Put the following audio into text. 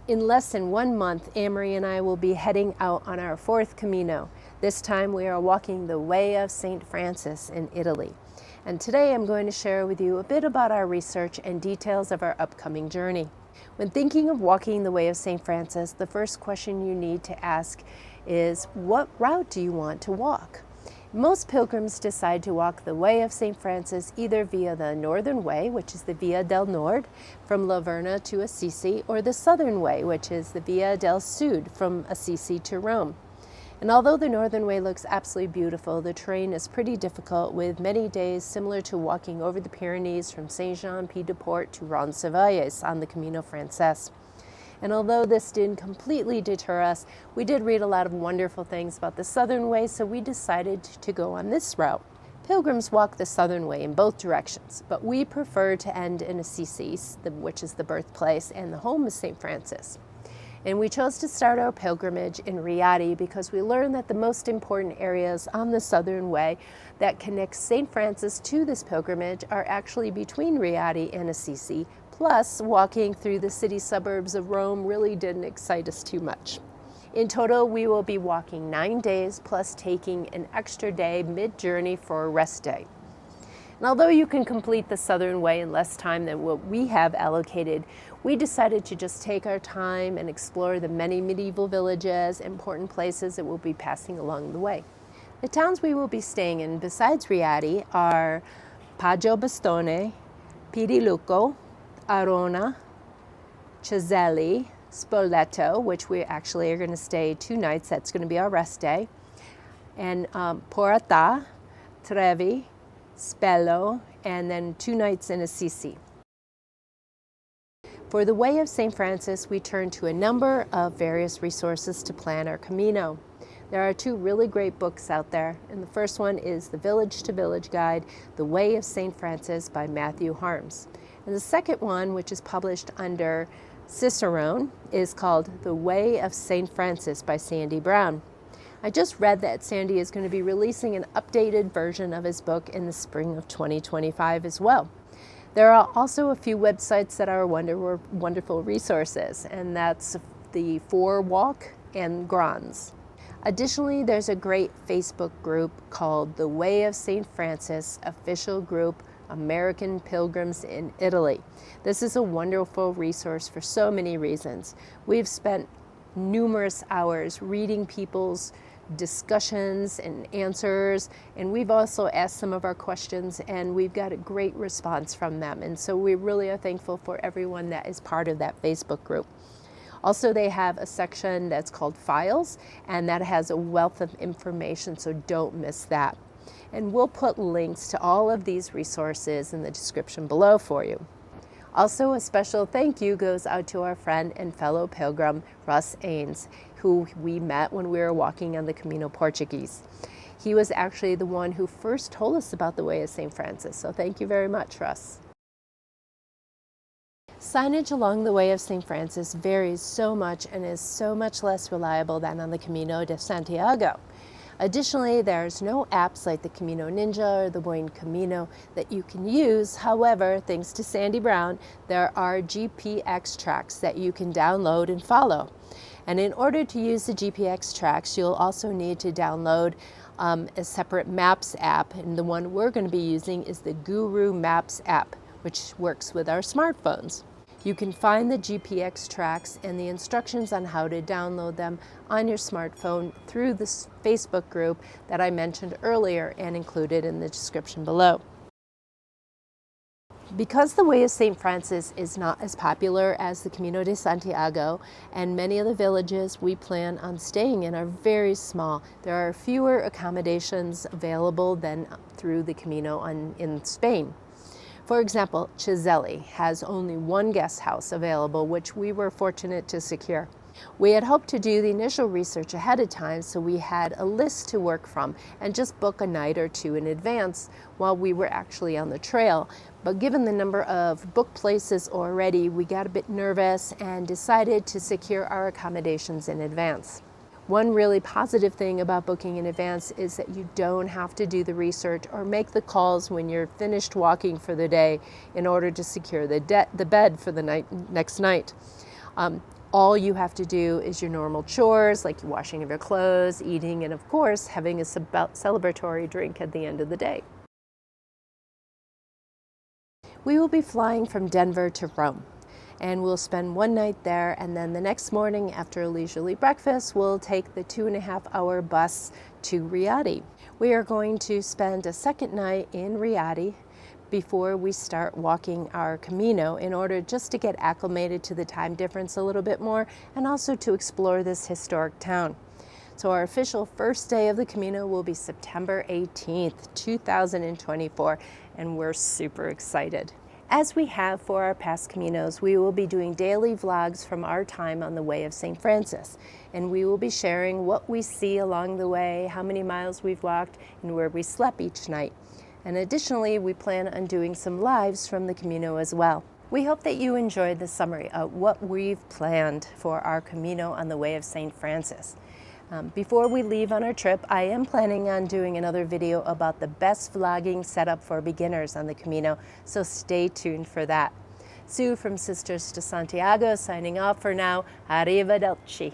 In less than 1 month, Amory and I will be heading out on our 4th Camino. This time we are walking the Way of St. Francis in Italy. And today I'm going to share with you a bit about our research and details of our upcoming journey. When thinking of walking the Way of St. Francis, the first question you need to ask is, what route do you want to walk? Most pilgrims decide to walk the Way of St. Francis either via the Northern Way, which is the Via del Nord, from La Verna to Assisi, or the Southern Way, which is the Via del Sud, from Assisi to Rome. And although the Northern Way looks absolutely beautiful, the terrain is pretty difficult, with many days similar to walking over the Pyrenees from Saint-Jean-Pied-de-Port to Roncesvalles on the Camino Frances. And although this didn't completely deter us, we did read a lot of wonderful things about the Southern Way, so we decided to go on this route. Pilgrims walk the Southern Way in both directions, but we prefer to end in Assisi, which is the birthplace and the home of St. Francis. And we chose to start our pilgrimage in Rieti because we learned that the most important areas on the Southern Way that connect St. Francis to this pilgrimage are actually between Rieti and Assisi. Plus, walking through the city suburbs of Rome really didn't excite us too much. In total, we will be walking 9 days, plus taking an extra day mid-journey for a rest day. And although you can complete the Southern Way in less time than what we have allocated, we decided to just take our time and explore the many medieval villages, important places that we'll be passing along the way. The towns we will be staying in besides Rieti are Poggio Pidiluco, Arona, Ceselli, Spoleto, which we actually are going to stay 2 nights. That's going to be our rest day. And Porata, Trevi, Spello, and then 2 nights in Assisi. For the Way of St. Francis, we turn to a number of various resources to plan our Camino. There are 2 really great books out there, and the first one is the Village to Village Guide, The Way of St. Francis by Matthew Harms. And the second one, which is published under Cicerone, is called The Way of St. Francis by Sandy Brown. I just read that Sandy is going to be releasing an updated version of his book in the spring of 2025 as well. There are also a few websites that are wonderful resources, and that's the 4 Walk and Grans. Additionally, there's a great Facebook group called The Way of St. Francis Official Group American Pilgrims in Italy. This is a wonderful resource for so many reasons. We've spent numerous hours reading people's discussions and answers, and we've also asked some of our questions, and we've got a great response from them. And so we really are thankful for everyone that is part of that Facebook group. Also, they have a section that's called Files, and that has a wealth of information, so don't miss that. And we'll put links to all of these resources in the description below for you. Also, a special thank you goes out to our friend and fellow pilgrim, Russ Ains, who we met when we were walking on the Camino Portuguese. He was actually the one who first told us about the Way of St. Francis, so thank you very much, Russ. Signage along the Way of St. Francis varies so much and is so much less reliable than on the Camino de Santiago. Additionally, there's no apps like the Camino Ninja or the Buen Camino that you can use. However, thanks to Sandy Brown, there are GPX tracks that you can download and follow. And in order to use the GPX tracks, you'll also need to download a separate Maps app, and the one we're going to be using is the Guru Maps app, which works with our smartphones. You can find the GPX tracks and the instructions on how to download them on your smartphone through this Facebook group that I mentioned earlier and included in the description below. Because the Way of St. Francis is not as popular as the Camino de Santiago, and many of the villages we plan on staying in are very small, there are fewer accommodations available than through the Camino in Spain. For example, Ceselli has only 1 guest house available, which we were fortunate to secure. We had hoped to do the initial research ahead of time, so we had a list to work from and just book a night or 2 in advance while we were actually on the trail. But given the number of booked places already, we got a bit nervous and decided to secure our accommodations in advance. One really positive thing about booking in advance is that you don't have to do the research or make the calls when you're finished walking for the day in order to secure the bed for the next night. All you have to do is your normal chores, like washing of your clothes, eating, and of course, having a celebratory drink at the end of the day. We will be flying from Denver to Rome, and we'll spend one night there, and then the next morning after a leisurely breakfast, we'll take the 2.5-hour bus to Rieti. We are going to spend a second night in Rieti before we start walking our Camino, in order just to get acclimated to the time difference a little bit more, and also to explore this historic town. So our official first day of the Camino will be September 18th, 2024, and we're super excited. As we have for our past Caminos, we will be doing daily vlogs from our time on the Way of St. Francis, and we will be sharing what we see along the way, how many miles we've walked, and where we slept each night. And additionally, we plan on doing some lives from the Camino as well. We hope that you enjoyed the summary of what we've planned for our Camino on the Way of St. Francis. Before we leave on our trip, I am planning on doing another video about the best vlogging setup for beginners on the Camino, so stay tuned for that. Sue from Sisters to Santiago signing off for now. Arrivederci.